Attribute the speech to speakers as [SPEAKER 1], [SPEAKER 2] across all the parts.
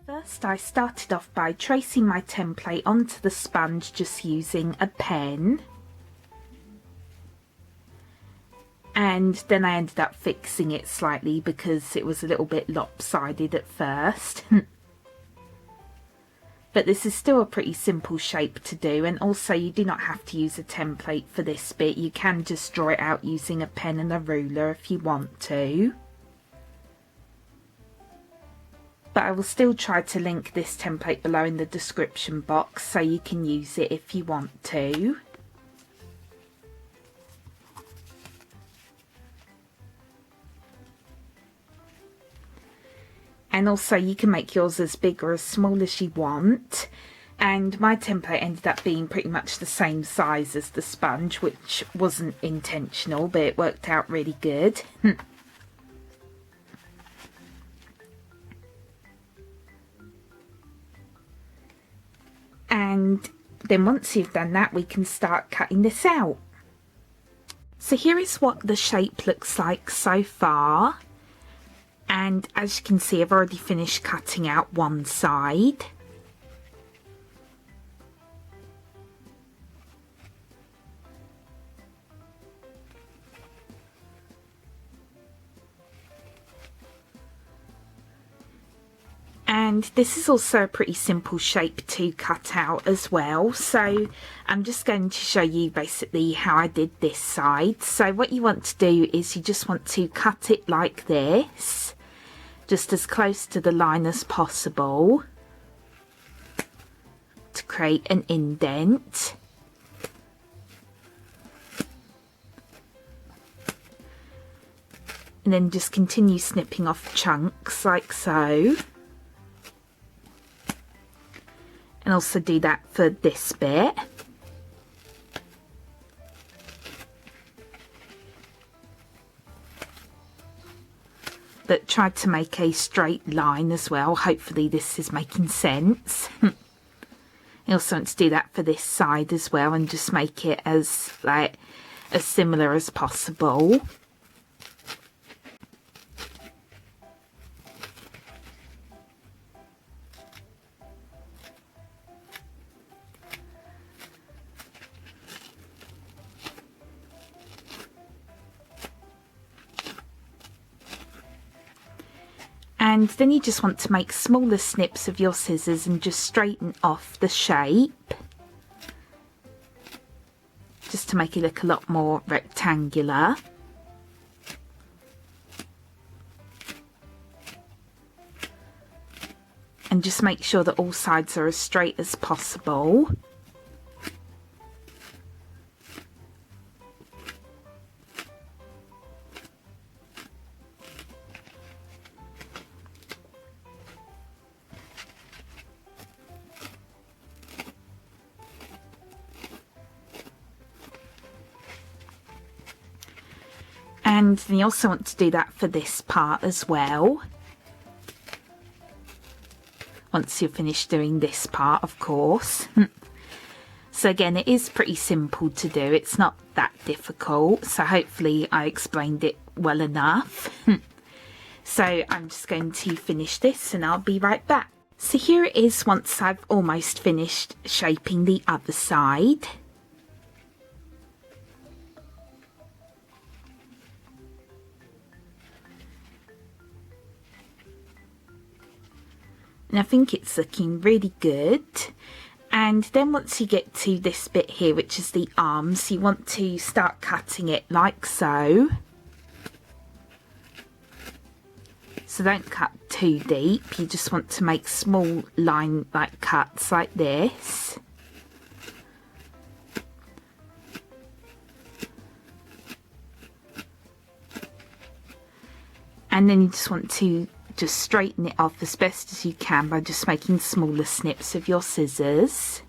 [SPEAKER 1] First, I started off by tracing my template onto the sponge just using a pen. And then I ended up fixing it slightly because it was a little bit lopsided at first. But this is still a pretty simple shape to do, and also you do not have to use a template for this bit. You can just draw it out using a pen and a ruler if you want to. But I will still try to link this template below in the description box so you can use it if you want to. And also you can make yours as big or as small as you want. And my template ended up being pretty much the same size as the sponge, which wasn't intentional, but it worked out really good. And then once you've done that, we can start cutting this out. So here is what the shape looks like so far. And as you can see, I've already finished cutting out one side. And this is also a pretty simple shape to cut out as well. So I'm just going to show you basically how I did this side. So what you want to do is you just want to cut it like this, just as close to the line as possible to create an indent. And then just continue snipping off chunks like so. And also do that for this bit. But try to make a straight line as well. Hopefully this is making sense. You also want to do that for this side as well, and just make it as similar as possible. And then you just want to make smaller snips of your scissors and just straighten off the shape, just to make it look a lot more rectangular. And just make sure that all sides are as straight as possible. And then you also want to do that for this part as well. Once you've finished doing this part, of course. So again, it is pretty simple to do. It's not that difficult. So hopefully I explained it well enough. So I'm just going to finish this and I'll be right back. So here it is once I've almost finished shaping the other side. And I think it's looking really good. And then once you get to this bit here, which is the arms, you want to start cutting it like so. So don't cut too deep, you just want to make small line cuts like this. And then you just want to just straighten it off as best as you can by just making smaller snips of your scissors.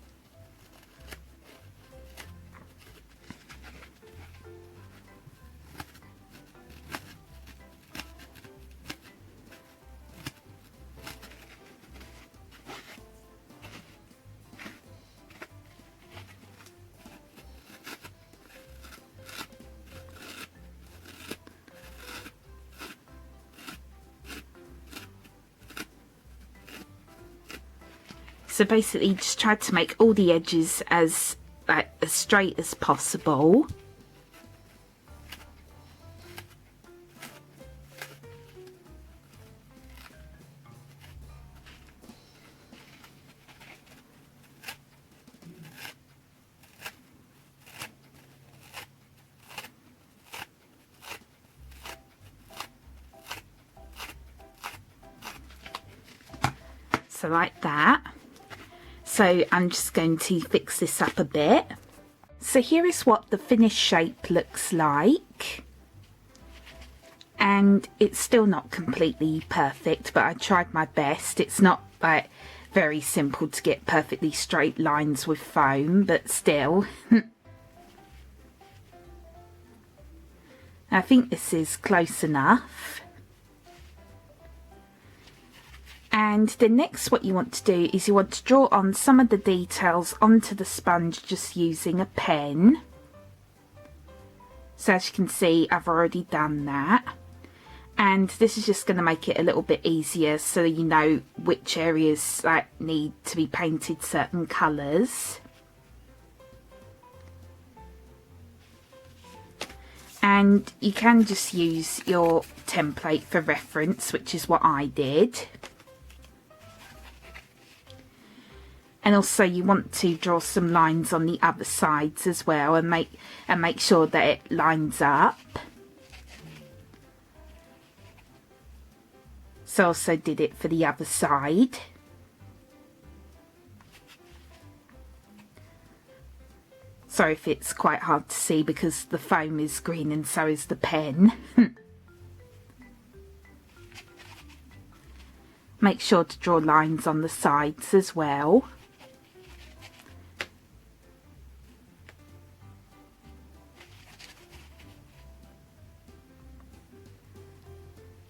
[SPEAKER 1] So basically just try to make all the edges as straight as possible. So like that. So I'm just going to fix this up a bit. So here is what the finished shape looks like. And it's still not completely perfect, but I tried my best. It's not like very simple to get perfectly straight lines with foam, but still. I think this is close enough. And then next what you want to do is you want to draw on some of the details onto the sponge just using a pen. So as you can see, I've already done that. And this is just going to make it a little bit easier so you know which areas need to be painted certain colours. And you can just use your template for reference, which is what I did. And also you want to draw some lines on the other sides as well and make sure that it lines up. So I also did it for the other side. Sorry if it's quite hard to see because the foam is green and so is the pen. Make sure to draw lines on the sides as well.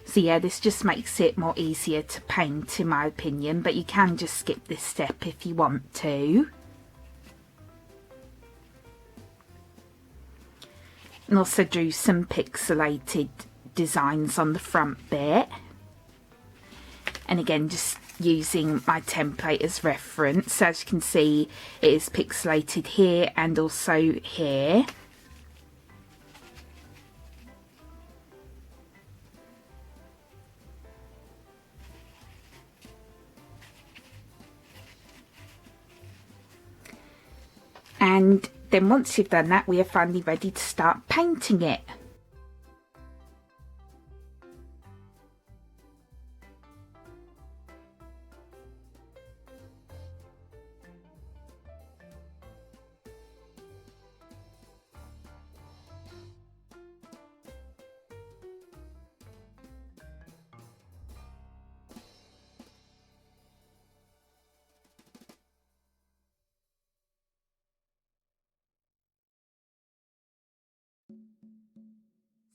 [SPEAKER 1] So yeah, this just makes it more easier to paint in my opinion, but you can just skip this step if you want to. And also drew some pixelated designs on the front bit. And again, just using my template as reference. As you can see, it is pixelated here and also here. And then once you've done that, we are finally ready to start painting it.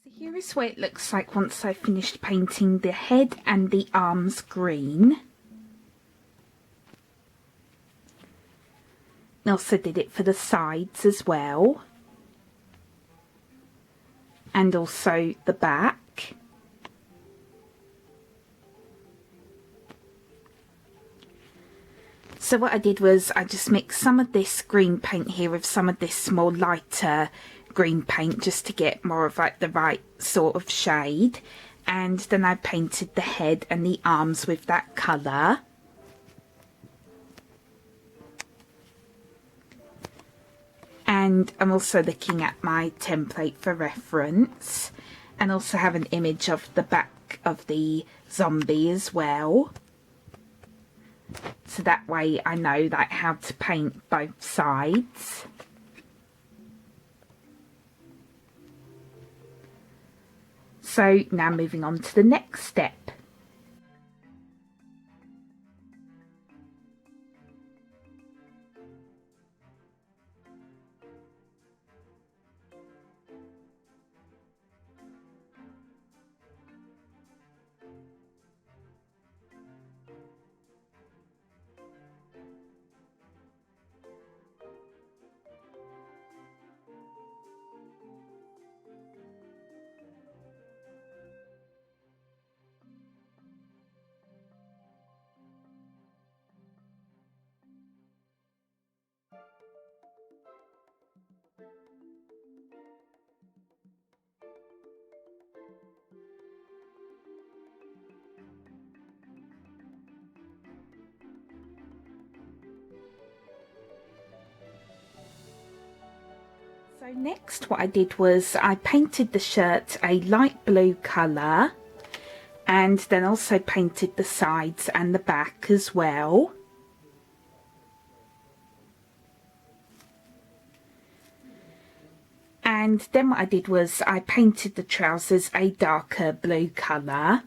[SPEAKER 1] So here is what it looks like once I've finished painting the head and the arms green. I also did it for the sides as well. And also the back. So what I did was I just mixed some of this green paint here with some of this more lighter green paint just to get more of the right sort of shade, and then I painted the head and the arms with that colour. And I'm also looking at my template for reference and also have an image of the back of the zombie as well, so that way I know how to paint both sides. So now moving on to the next step. So next what I did was I painted the shirt a light blue colour, and then also painted the sides and the back as well. And then what I did was I painted the trousers a darker blue colour,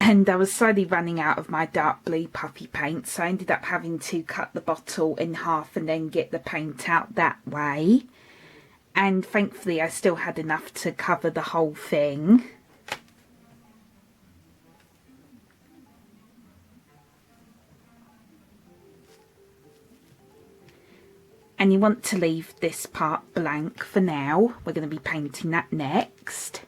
[SPEAKER 1] and I was slowly running out of my dark blue puffy paint, so I ended up having to cut the bottle in half and then get the paint out that way. And thankfully I still had enough to cover the whole thing. And you want to leave this part blank for now. We're going to be painting that next.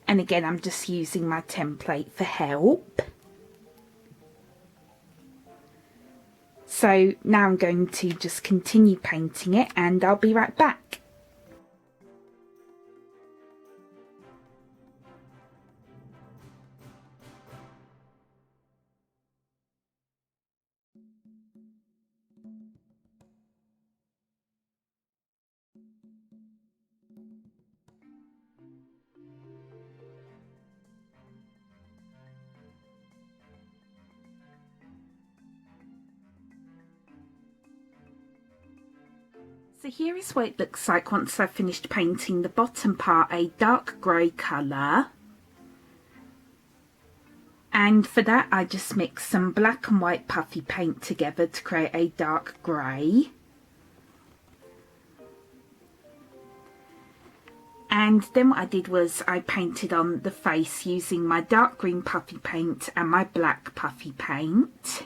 [SPEAKER 1] And again, I'm just using my template for help. So now I'm going to just continue painting it, and I'll be right back. So here is what it looks like once I've finished painting the bottom part a dark grey colour. And for that I just mixed some black and white puffy paint together to create a dark grey. And then what I did was I painted on the face using my dark green puffy paint and my black puffy paint.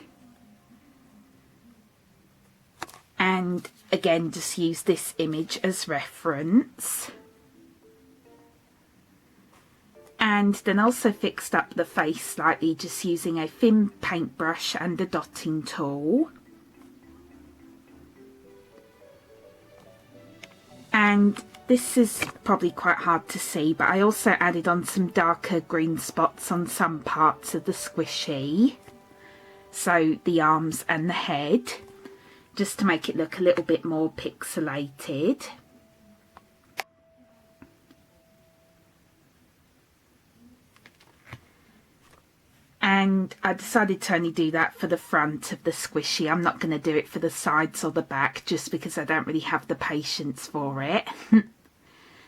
[SPEAKER 1] And again, just use this image as reference. And then also fixed up the face slightly, just using a thin paintbrush and a dotting tool. And this is probably quite hard to see, but I also added on some darker green spots on some parts of the squishy. So the arms and the head, just to make it look a little bit more pixelated. And I decided to only do that for the front of the squishy. I'm not going to do it for the sides or the back, just because I don't really have the patience for it.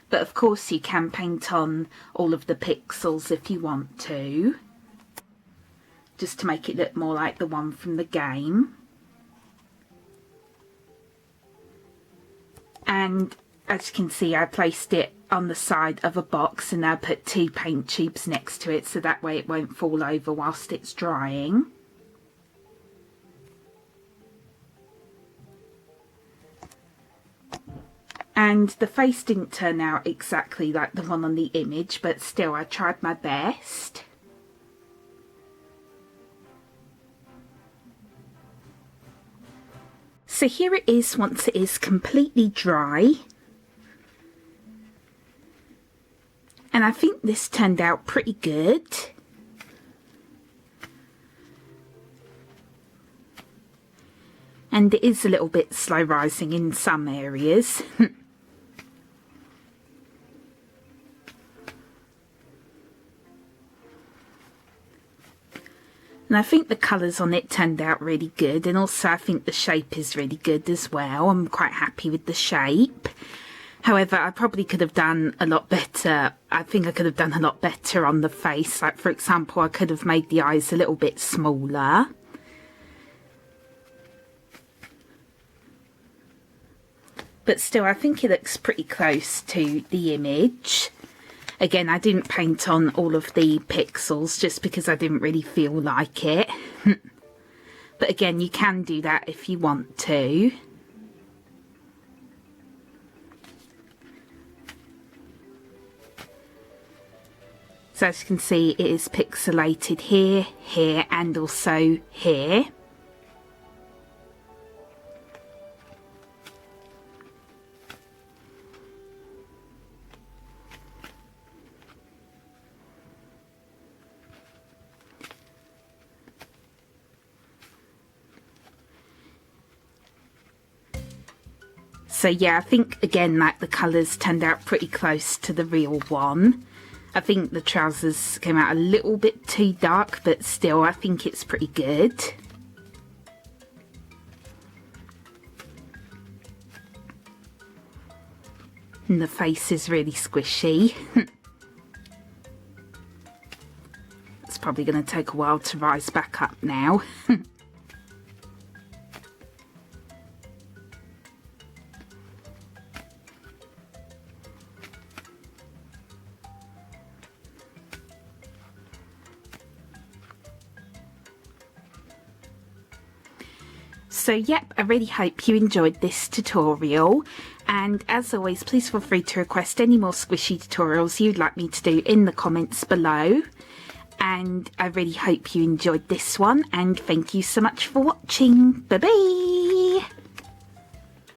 [SPEAKER 1] But of course you can paint on all of the pixels if you want to, just to make it look more like the one from the game. And as you can see, I placed it on the side of a box, and I put 2 paint tubes next to it so that way it won't fall over whilst it's drying. And the face didn't turn out exactly like the one on the image, but still I tried my best. So here it is once it is completely dry. And I think this turned out pretty good. And it is a little bit slow rising in some areas. And I think the colours on it turned out really good, and also I think the shape is really good as well. I'm quite happy with the shape. However, I probably could have done a lot better. I think I could have done a lot better on the face. Like, for example, I could have made the eyes a little bit smaller. But still, I think it looks pretty close to the image. Again, I didn't paint on all of the pixels just because I didn't really feel like it. But again, you can do that if you want to. So as you can see, it is pixelated here, here, and also here. So yeah, I think again that the colours turned out pretty close to the real one. I think the trousers came out a little bit too dark, but still I think it's pretty good. And the face is really squishy. It's probably going to take a while to rise back up now. So yep, I really hope you enjoyed this tutorial, and as always please feel free to request any more squishy tutorials you'd like me to do in the comments below. And I really hope you enjoyed this one, and thank you so much for watching. Bye bye!